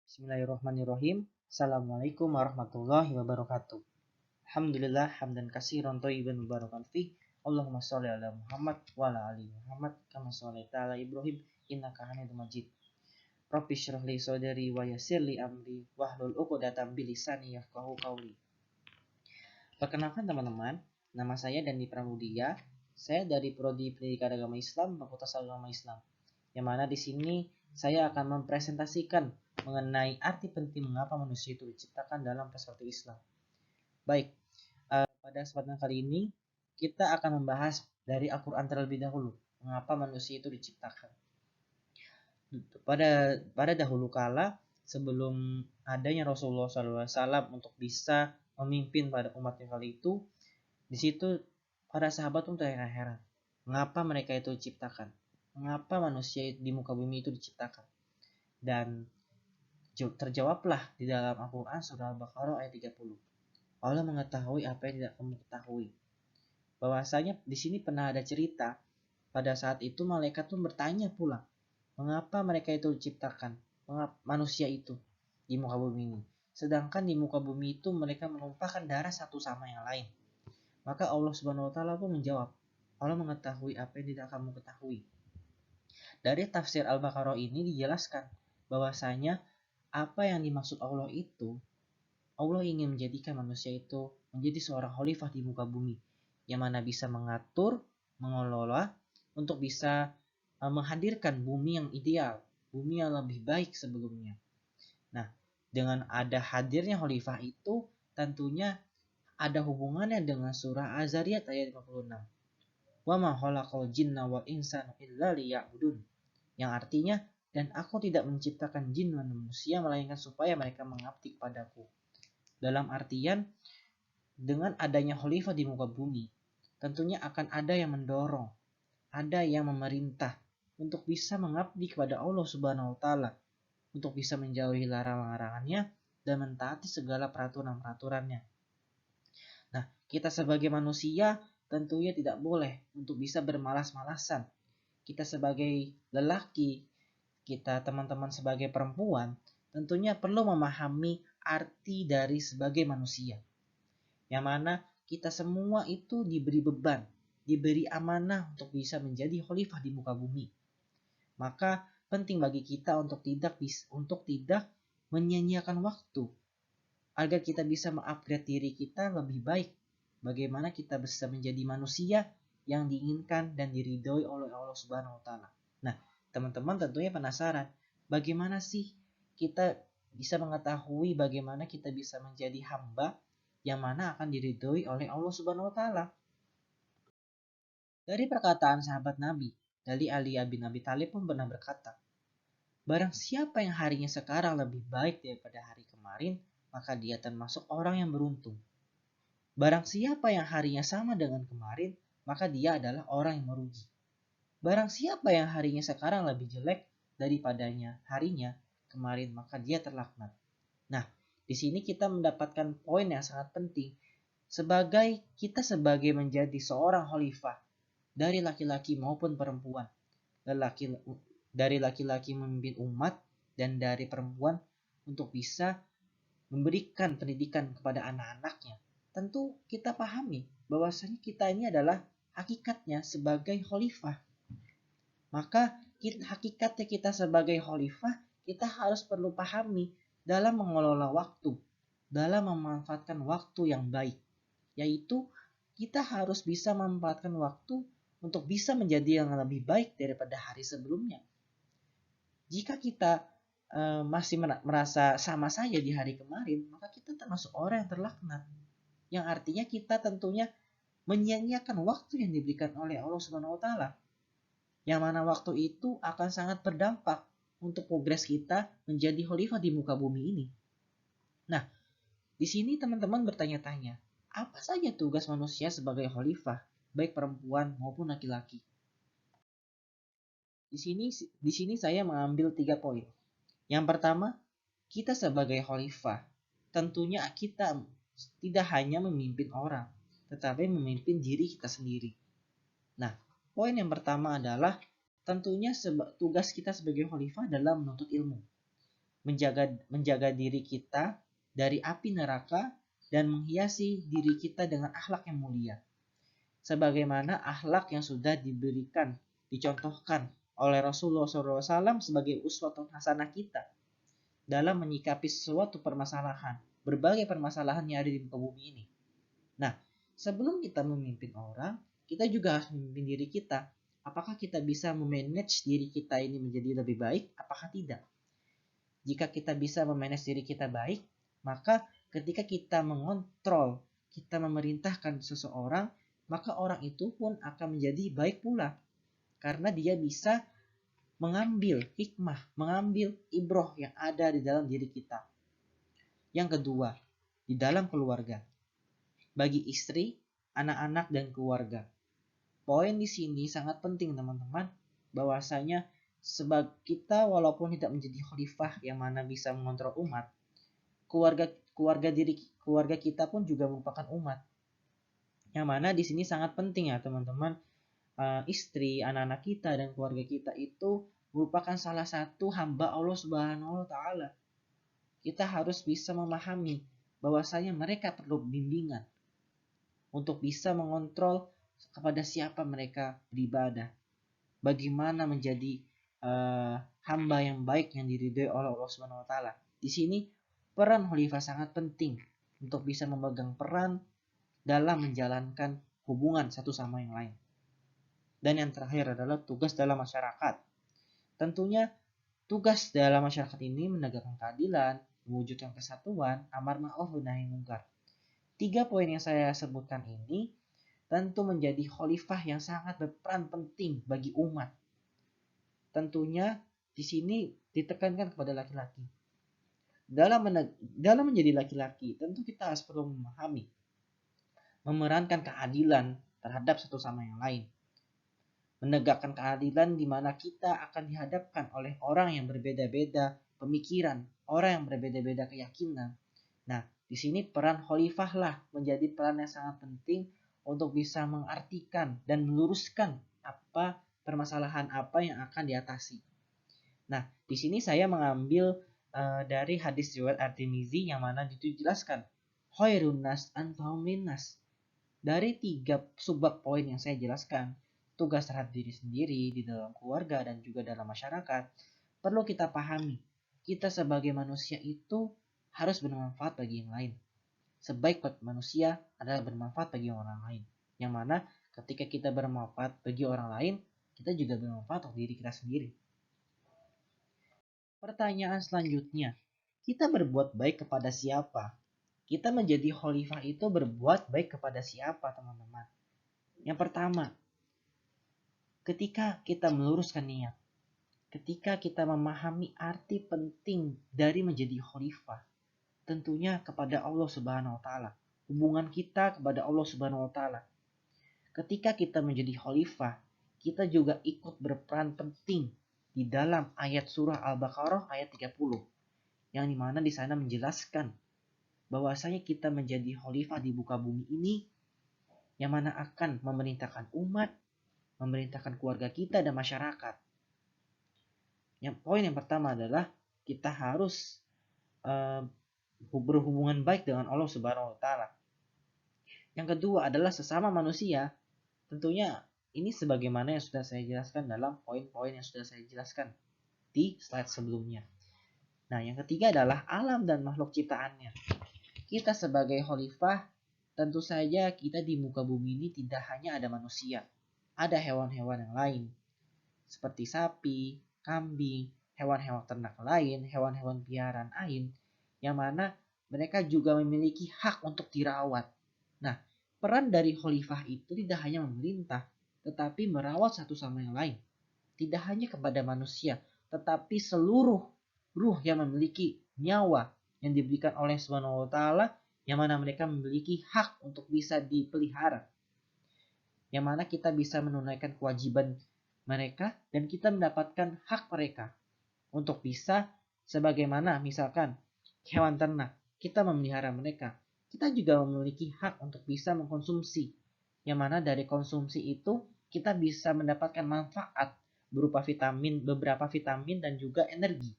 Bismillahirrahmanirrahim. Assalamualaikum warahmatullahi wabarakatuh. Alhamdulillah hamdan katsiran thayyiban mubarakan fi. Allahumma shalli ala Muhammad wa ala ali Muhammad kama shallaita ala Ibrahim innaka Hamidum Majid. Rabbi shrah li sadri wa yassir li amri wahlul 'uqdatam min lisani yafqahu qawli. Perkenalkan teman-teman, nama saya Dandi Pramudia. Saya dari Prodi Pendidikan Agama Islam, Fakultas Agama Islam. Yang mana di sini saya akan mempresentasikan mengenai arti penting mengapa manusia itu diciptakan dalam perspektif Islam. Baik, pada kesempatan kali ini kita akan membahas dari Al-Quran terlebih dahulu, mengapa manusia itu diciptakan. Pada dahulu kala, sebelum adanya Rasulullah SAW untuk bisa memimpin pada umatnya kali itu, di situ para sahabat pun terheran-heran, mengapa mereka itu diciptakan, mengapa manusia di muka bumi itu diciptakan. Dan terjawablah di dalam Al-Quran surah Al-Baqarah ayat 30. Allah mengetahui apa yang tidak kamu ketahui. Bahwasanya di sini pernah ada cerita, pada saat itu malaikat pun bertanya pula, mengapa mereka itu diciptakan, mengapa manusia itu di muka bumi ini. Sedangkan di muka bumi itu mereka menumpahkan darah satu sama yang lain. Maka Allah Subhanahu wa taala pun menjawab, Allah mengetahui apa yang tidak kamu ketahui. Dari tafsir Al-Baqarah ini dijelaskan bahwasanya apa yang dimaksud Allah itu, Allah ingin menjadikan manusia itu menjadi seorang khalifah di muka bumi, yang mana bisa mengatur, mengelola, untuk bisa menghadirkan bumi yang ideal, bumi yang lebih baik sebelumnya. Nah, dengan ada hadirnya khalifah itu, tentunya ada hubungannya dengan surah Az-Zariyat ayat 56. Wa ma khalaqal jinna wal insana illa liya'budun. Yang artinya, dan aku tidak menciptakan jin dan manusia melainkan supaya mereka mengabdi kepadaku. Dalam artian, dengan adanya khalifah di muka bumi, tentunya akan ada yang mendorong, ada yang memerintah untuk bisa mengabdi kepada Allah Subhanahu wa taala, untuk bisa menjauhi larangan-larangannya dan mentaati segala peraturan-peraturannya. Nah, kita sebagai manusia tentunya tidak boleh untuk bisa bermalas-malasan. Kita sebagai lelaki, kita teman-teman sebagai perempuan, tentunya perlu memahami arti dari sebagai manusia. Yang mana kita semua itu diberi beban, diberi amanah untuk bisa menjadi khalifah di muka bumi. Maka penting bagi kita untuk tidak menyia-nyiakan waktu, agar kita bisa mengupgrade diri kita lebih baik. Bagaimana kita bisa menjadi manusia yang diinginkan dan diridhoi oleh Allah Subhanahu wa taala. Nah, teman-teman tentunya penasaran, bagaimana sih kita bisa mengetahui bagaimana kita bisa menjadi hamba yang mana akan diridhoi oleh Allah Subhanahu wa taala. Dari perkataan sahabat Nabi, dari Ali bin Abi Thalib pun pernah berkata, barang siapa yang harinya sekarang lebih baik daripada hari kemarin, maka dia termasuk orang yang beruntung. Barang siapa yang harinya sama dengan kemarin, maka dia adalah orang yang merugi. Barang siapa yang harinya sekarang lebih jelek daripadanya harinya kemarin, maka dia terlaknat. Nah, di sini kita mendapatkan poin yang sangat penting. Kita sebagai menjadi seorang khalifah dari laki-laki maupun perempuan. Dari laki-laki memimpin umat dan dari perempuan untuk bisa memberikan pendidikan kepada anak-anaknya. Tentu kita pahami bahwasanya kita ini adalah hakikatnya sebagai khalifah. Maka hakikatnya kita sebagai khalifah, kita harus perlu pahami dalam mengelola waktu, dalam memanfaatkan waktu yang baik. Yaitu kita harus bisa memanfaatkan waktu untuk bisa menjadi yang lebih baik daripada hari sebelumnya. Jika kita masih merasa sama saja di hari kemarin, maka kita termasuk orang yang terlaknat. Yang artinya kita tentunya menyia-nyiakan waktu yang diberikan oleh Allah Subhanahu wa taala. Yang mana waktu itu akan sangat berdampak untuk progres kita menjadi khalifah di muka bumi ini. Nah, di sini teman-teman bertanya-tanya, apa saja tugas manusia sebagai khalifah, baik perempuan maupun laki-laki? Di sini saya mengambil 3 poin. Yang pertama, kita sebagai khalifah, tentunya kita tidak hanya memimpin orang, tetapi memimpin diri kita sendiri. Nah, poin yang pertama adalah tentunya tugas kita sebagai khalifah adalah menuntut ilmu. menjaga diri kita dari api neraka dan menghiasi diri kita dengan akhlak yang mulia. Sebagaimana akhlak yang sudah dicontohkan oleh Rasulullah SAW sebagai uswatun hasanah kita dalam menyikapi suatu permasalahan, berbagai permasalahan yang ada di muka bumi ini. Nah, sebelum kita memimpin orang, kita juga harus memimpin diri kita. Apakah kita bisa memanage diri kita ini menjadi lebih baik? Apakah tidak? Jika kita bisa memanage diri kita baik, maka ketika kita mengontrol, kita memerintahkan seseorang, maka orang itu pun akan menjadi baik pula. Karena dia bisa mengambil hikmah, mengambil ibroh yang ada di dalam diri kita. Yang kedua, di dalam keluarga. Bagi istri, anak-anak, dan keluarga. Poin di sini sangat penting teman-teman, bahwasanya sebab kita walaupun tidak menjadi khalifah yang mana bisa mengontrol umat, keluarga kita pun juga merupakan umat. Yang mana di sini sangat penting ya teman-teman, istri, anak-anak kita dan keluarga kita itu merupakan salah satu hamba Allah Subhanahu wa taala. Kita harus bisa memahami bahwasanya mereka perlu bimbingan untuk bisa mengontrol kepada siapa mereka beribadah. Bagaimana menjadi hamba yang baik yang diridhoi oleh Allah Subhanahu wa taala. Di sini peran khalifah sangat penting untuk bisa memegang peran dalam menjalankan hubungan satu sama yang lain. Dan yang terakhir adalah tugas dalam masyarakat. Tentunya tugas dalam masyarakat ini menegakkan keadilan, mewujudkan kesatuan, amar ma'ruf nahi munkar. 3 poin yang saya sebutkan ini tentu menjadi khalifah yang sangat berperan penting bagi umat. Tentunya di sini ditekankan kepada laki-laki. Dalam menjadi laki-laki, tentu kita harus perlu memahami, memerankan keadilan terhadap satu sama yang lain. Menegakkan keadilan di mana kita akan dihadapkan oleh orang yang berbeda-beda pemikiran, orang yang berbeda-beda keyakinan. Nah, di sini peran khalifah lah menjadi peran yang sangat penting untuk bisa mengartikan dan meluruskan apa permasalahan apa yang akan diatasi. Nah, di sini saya mengambil dari hadis riwayat At-Tirmizi yang mana dijelaskan khairun nas anfa'um linnas. Dari 3 subbab poin yang saya jelaskan, tugas terhadap diri sendiri di dalam keluarga dan juga dalam masyarakat, perlu kita pahami, kita sebagai manusia itu harus bermanfaat bagi yang lain. Sebaik manusia adalah bermanfaat bagi orang lain. Yang mana ketika kita bermanfaat bagi orang lain, kita juga bermanfaat untuk diri kita sendiri. Pertanyaan selanjutnya, kita berbuat baik kepada siapa? Kita menjadi khalifah itu berbuat baik kepada siapa, teman-teman? Yang pertama, ketika kita meluruskan niat, ketika kita memahami arti penting dari menjadi khalifah, tentunya kepada Allah Subhanahu wa taala. Hubungan kita kepada Allah Subhanahu wa taala. Ketika kita menjadi khalifah, kita juga ikut berperan penting di dalam ayat surah Al-Baqarah ayat 30. Yang dimana di sana menjelaskan bahwasanya kita menjadi khalifah di muka bumi ini yang mana akan memerintahkan umat, memerintahkan keluarga kita dan masyarakat. Yang poin yang pertama adalah kita harus berhubungan baik dengan Allah Subhanahu wa taala. Yang kedua adalah sesama manusia. Tentunya ini sebagaimana yang sudah saya jelaskan dalam poin-poin yang sudah saya jelaskan di slide sebelumnya. Nah, yang ketiga adalah alam dan makhluk ciptaannya. Kita sebagai khalifah, tentu saja kita di muka bumi ini tidak hanya ada manusia. Ada hewan-hewan yang lain. Seperti sapi, kambing, hewan-hewan ternak lain, hewan-hewan piaraan lain. Yang mana mereka juga memiliki hak untuk dirawat. Nah, peran dari khalifah itu tidak hanya memerintah, tetapi merawat satu sama yang lain. Tidak hanya kepada manusia, tetapi seluruh ruh yang memiliki nyawa yang diberikan oleh Subhanahu wa taala, yang mana mereka memiliki hak untuk bisa dipelihara. Yang mana kita bisa menunaikan kewajiban mereka dan kita mendapatkan hak mereka untuk bisa sebagaimana misalkan hewan ternak, kita memelihara mereka. Kita juga memiliki hak untuk bisa mengkonsumsi. Yang mana dari konsumsi itu kita bisa mendapatkan manfaat berupa beberapa vitamin dan juga energi.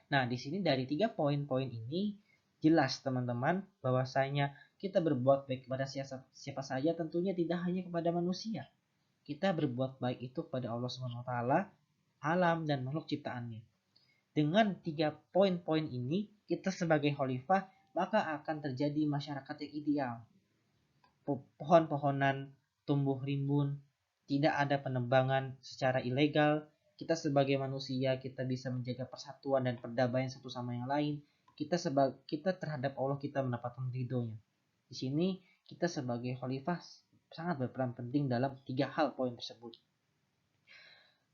Nah, di sini dari 3 poin-poin ini jelas teman-teman bahwasanya kita berbuat baik kepada siapa saja, tentunya tidak hanya kepada manusia. Kita berbuat baik itu kepada Allah Subhanahu wa taala, alam dan makhluk ciptaannya. Dengan 3 poin-poin ini, kita sebagai khalifah maka akan terjadi masyarakat yang ideal. Pohon-pohonan tumbuh rimbun, tidak ada penebangan secara ilegal. Kita sebagai manusia kita bisa menjaga persatuan dan perdamaian satu sama yang lain. Kita terhadap Allah kita mendapatkan ridhonya. Di sini kita sebagai khalifah sangat berperan penting dalam 3 hal poin tersebut.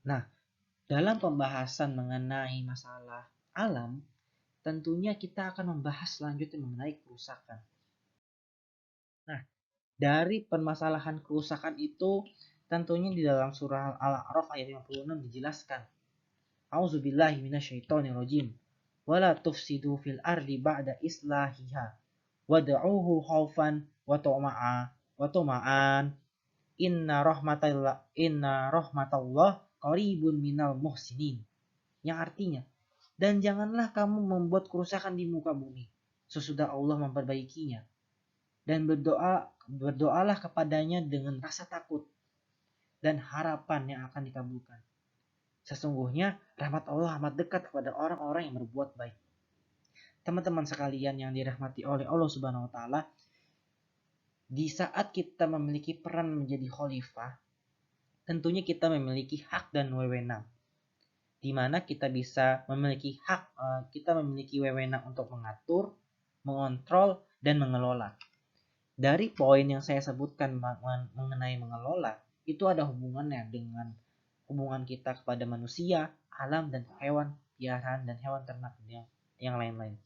Nah, dalam pembahasan mengenai masalah alam, tentunya kita akan membahas selanjutnya mengenai kerusakan. Nah, dari permasalahan kerusakan itu tentunya di dalam surah Al-A'raf ayat 56 dijelaskan. A'udzubillahi minasyaitonirrajim. Wala tufsidu fil ardi ba'da islahiha wad'uhu khaufan wa tama'an inna rahmatallah qaribun minal muhsinin. Yang artinya, dan janganlah kamu membuat kerusakan di muka bumi sesudah Allah memperbaikinya, dan berdoalah kepadanya dengan rasa takut dan harapan yang akan dikabulkan. Sesungguhnya rahmat Allah amat dekat kepada orang-orang yang berbuat baik. Teman-teman sekalian yang dirahmati oleh Allah Subhanahu wa taala, di saat kita memiliki peran menjadi khalifah, tentunya kita memiliki hak dan wewenang, di mana kita bisa memiliki kita memiliki wewenang untuk mengatur, mengontrol, dan mengelola. Dari poin yang saya sebutkan mengenai mengelola, itu ada hubungannya dengan hubungan kita kepada manusia, alam, dan hewan piaraan dan hewan ternak yang lain-lain.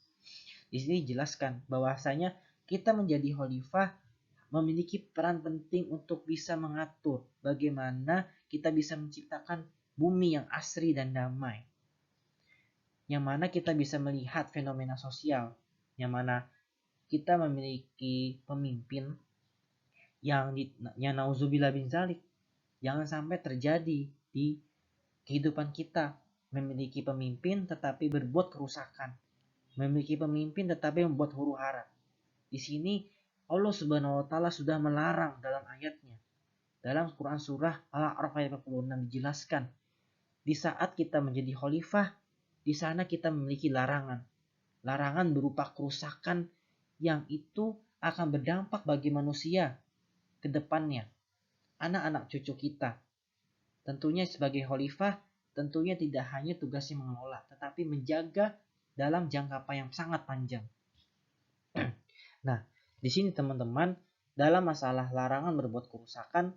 Di sini dijelaskan bahwasanya kita menjadi khalifah memiliki peran penting untuk bisa mengatur bagaimana kita bisa menciptakan bumi yang asri dan damai. Yang mana kita bisa melihat fenomena sosial, yang mana kita memiliki pemimpin yang nauzubillah bin zalik. Jangan sampai terjadi di kehidupan kita, memiliki pemimpin tetapi berbuat kerusakan, memiliki pemimpin tetapi membuat huru-hara. Di sini Allah Subhanahu wa taala sudah melarang dalam ayatnya. Dalam Quran surah Al-A'raf ayat 46 dijelaskan, di saat kita menjadi khalifah, di sana kita memiliki larangan. Larangan berupa kerusakan yang itu akan berdampak bagi manusia ke depannya, anak-anak cucu kita. Tentunya sebagai khalifah, tentunya tidak hanya tugasnya mengelola, tetapi menjaga dalam jangka yang sangat panjang. Nah, di sini teman-teman, dalam masalah larangan berbuat kerusakan,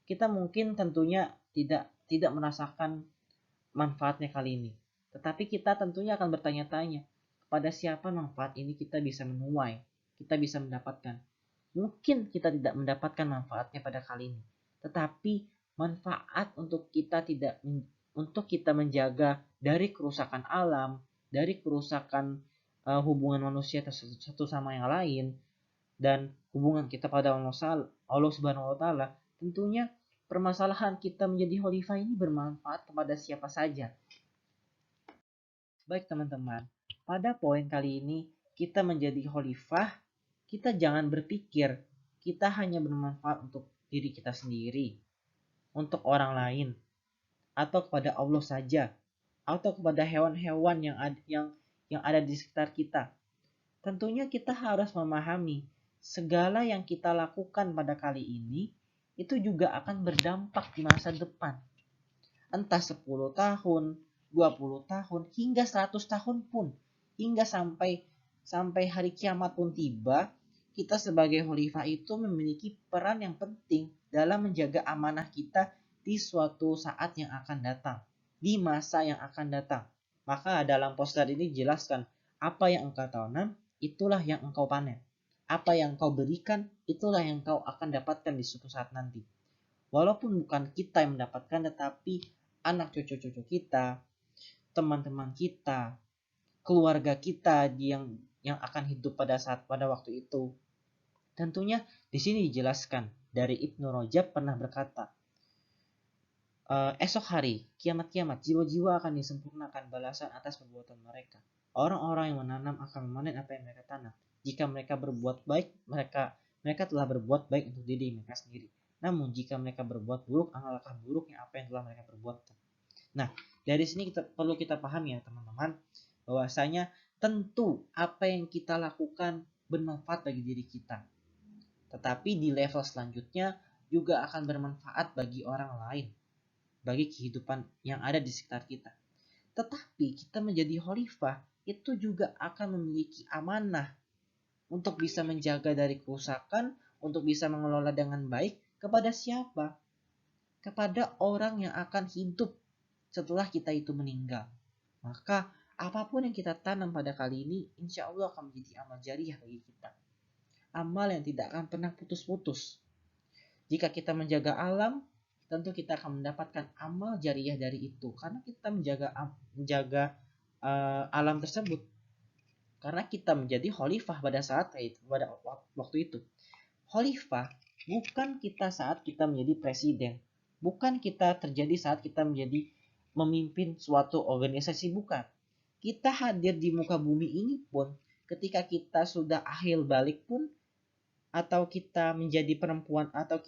kita mungkin tentunya tidak merasakan manfaatnya kali ini. Tetapi kita tentunya akan bertanya-tanya, kepada siapa manfaat ini kita bisa menuai, kita bisa mendapatkan. Mungkin kita tidak mendapatkan manfaatnya pada kali ini, tetapi manfaat untuk kita menjaga dari kerusakan alam, dari kerusakan hubungan manusia satu sama yang lain, dan hubungan kita pada Allah Subhanahu wa taala, tentunya permasalahan kita menjadi khalifah ini bermanfaat kepada siapa saja. Baik teman-teman, pada poin kali ini kita menjadi khalifah, kita jangan berpikir kita hanya bermanfaat untuk diri kita sendiri, untuk orang lain, atau kepada Allah saja, atau kepada hewan-hewan yang ada di sekitar kita. Tentunya kita harus memahami segala yang kita lakukan pada kali ini itu juga akan berdampak di masa depan. Entah 10 tahun, 20 tahun, hingga 100 tahun pun. Hingga sampai hari kiamat pun tiba, kita sebagai khalifah itu memiliki peran yang penting dalam menjaga amanah kita di suatu saat yang akan datang, di masa yang akan datang. Maka dalam poster ini dijelaskan, apa yang engkau tanam, itulah yang engkau panen. Apa yang kau berikan, itulah yang kau akan dapatkan di suatu saat nanti. Walaupun bukan kita yang mendapatkan, tetapi anak cucu-cucu kita, teman-teman kita, keluarga kita yang akan hidup pada waktu itu. Tentunya di sini dijelaskan dari Ibnu Rajab pernah berkata, esok hari, kiamat-kiamat, jiwa-jiwa akan disempurnakan balasan atas perbuatan mereka. Orang-orang yang menanam akan memanen apa yang mereka tanam. Jika mereka berbuat baik, mereka telah berbuat baik untuk diri mereka sendiri. Namun jika mereka berbuat buruk, alangkah buruknya apa yang telah mereka perbuat. Nah, dari sini perlu kita pahami ya teman-teman, bahwasanya tentu apa yang kita lakukan bermanfaat bagi diri kita. Tetapi di level selanjutnya juga akan bermanfaat bagi orang lain, bagi kehidupan yang ada di sekitar kita. Tetapi kita menjadi khalifah itu juga akan memiliki amanah untuk bisa menjaga dari kerusakan, untuk bisa mengelola dengan baik. Kepada siapa? Kepada orang yang akan hidup setelah kita itu meninggal. Maka apapun yang kita tanam pada kali ini, insya Allah akan menjadi amal jariah bagi kita. Amal yang tidak akan pernah putus-putus. Jika kita menjaga alam, tentu kita akan mendapatkan amal jariah dari itu. Karena kita menjaga alam tersebut. Karena kita menjadi khalifah pada waktu itu. Khalifah bukan kita saat kita menjadi presiden. Bukan kita terjadi saat kita menjadi memimpin suatu organisasi, bukan. Kita hadir di muka bumi ini pun ketika kita sudah akhir balik pun, atau kita menjadi perempuan, atau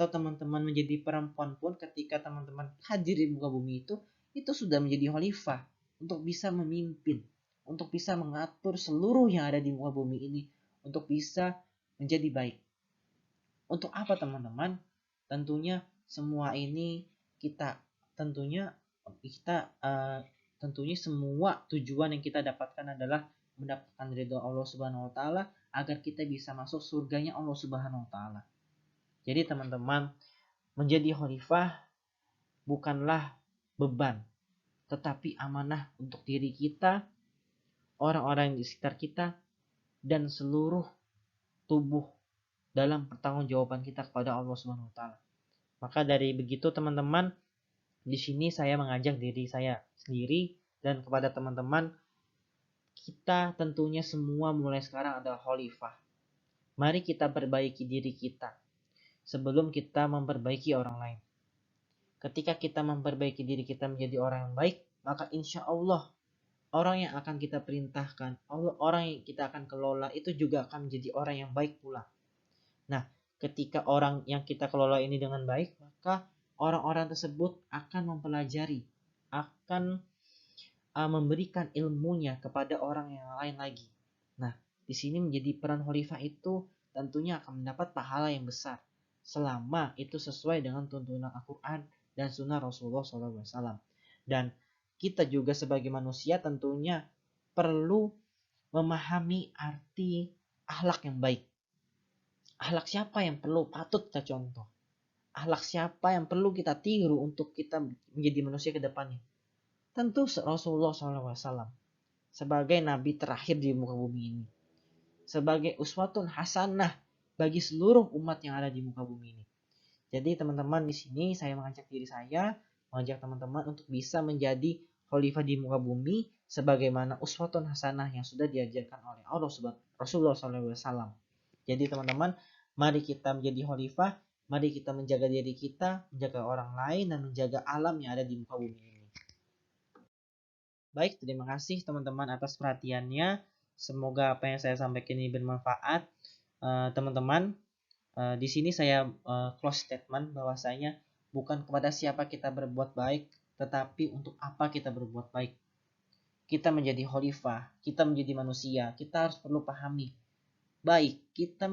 teman-teman menjadi perempuan pun, ketika teman-teman hadir di muka bumi itu sudah menjadi khalifah untuk bisa memimpin, untuk bisa mengatur seluruh yang ada di muka bumi ini untuk bisa menjadi baik. Untuk apa teman-teman? Tentunya semua ini tentunya semua tujuan yang kita dapatkan adalah mendapatkan ridho Allah Subhanahu wa taala, agar kita bisa masuk surganya Allah Subhanahu wa taala. Jadi teman-teman, menjadi khalifah bukanlah beban, tetapi amanah untuk diri kita, orang-orang di sekitar kita, dan seluruh tubuh dalam pertanggungjawaban kita kepada Allah Subhanahu wa taala. Maka dari begitu teman-teman, di sini saya mengajak diri saya sendiri dan kepada teman-teman, kita tentunya semua mulai sekarang adalah khalifah. Mari kita perbaiki diri kita sebelum kita memperbaiki orang lain. Ketika kita memperbaiki diri kita menjadi orang yang baik, maka insya Allah orang yang akan kita perintahkan, orang yang kita akan kelola itu juga akan menjadi orang yang baik pula. Nah, ketika orang yang kita kelola ini dengan baik, maka orang-orang tersebut akan mempelajari, akan memberikan ilmunya kepada orang yang lain lagi. Nah, di sini menjadi peran khalifah itu tentunya akan mendapat pahala yang besar selama itu sesuai dengan tuntunan Al-Quran dan sunnah Rasulullah SAW. Dan kita juga sebagai manusia tentunya perlu memahami arti akhlak yang baik. Akhlak siapa yang patut kita contoh? Akhlak siapa yang perlu kita tiru untuk kita menjadi manusia ke depannya? Tentu Rasulullah SAW sebagai nabi terakhir di muka bumi ini, sebagai uswatun hasanah bagi seluruh umat yang ada di muka bumi ini. Jadi teman-teman, di sini saya mengajak teman-teman untuk bisa menjadi khalifah di muka bumi sebagaimana uswatun hasanah yang sudah diajarkan oleh Rasulullah SAW. Jadi teman-teman, mari kita menjadi khalifah, mari kita menjaga diri kita, menjaga orang lain, dan menjaga alam yang ada di muka bumi ini. Baik, terima kasih teman-teman atas perhatiannya. Semoga apa yang saya sampaikan ini bermanfaat. Teman-teman, di sini saya close statement bahwasanya bukan kepada siapa kita berbuat baik, tetapi untuk apa kita berbuat baik. Kita menjadi khalifah, kita menjadi manusia, kita harus perlu pahami. Baik, kita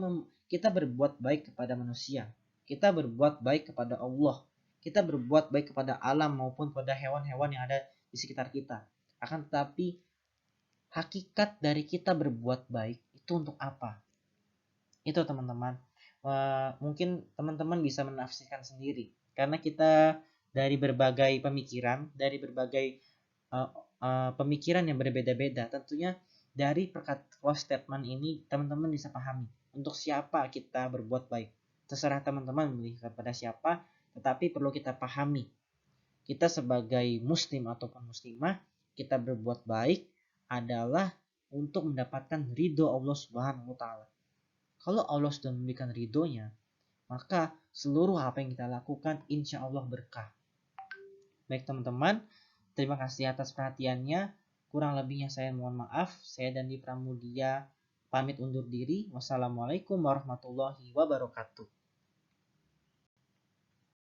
berbuat baik kepada manusia, kita berbuat baik kepada Allah, kita berbuat baik kepada alam maupun kepada hewan-hewan yang ada di sekitar kita. Akan tetapi hakikat dari kita berbuat baik itu untuk apa? Itu teman-teman. Mungkin teman-teman bisa menafsirkan sendiri. Karena kita dari berbagai pemikiran, dari berbagai pemikiran yang berbeda-beda. Tentunya dari close statement ini teman-teman bisa pahami untuk siapa kita berbuat baik. Terserah teman-teman memilih kepada siapa, tetapi perlu kita pahami. Kita sebagai muslim ataupun muslimah, kita berbuat baik adalah untuk mendapatkan ridho Allah Subhanahu wa taala. Kalau Allah sudah memberikan ridhonya, maka seluruh apa yang kita lakukan insya Allah berkah. Baik teman-teman, terima kasih atas perhatiannya. Kurang lebihnya saya mohon maaf. Saya Dandi Pramudia pamit undur diri. Wassalamualaikum warahmatullahi wabarakatuh.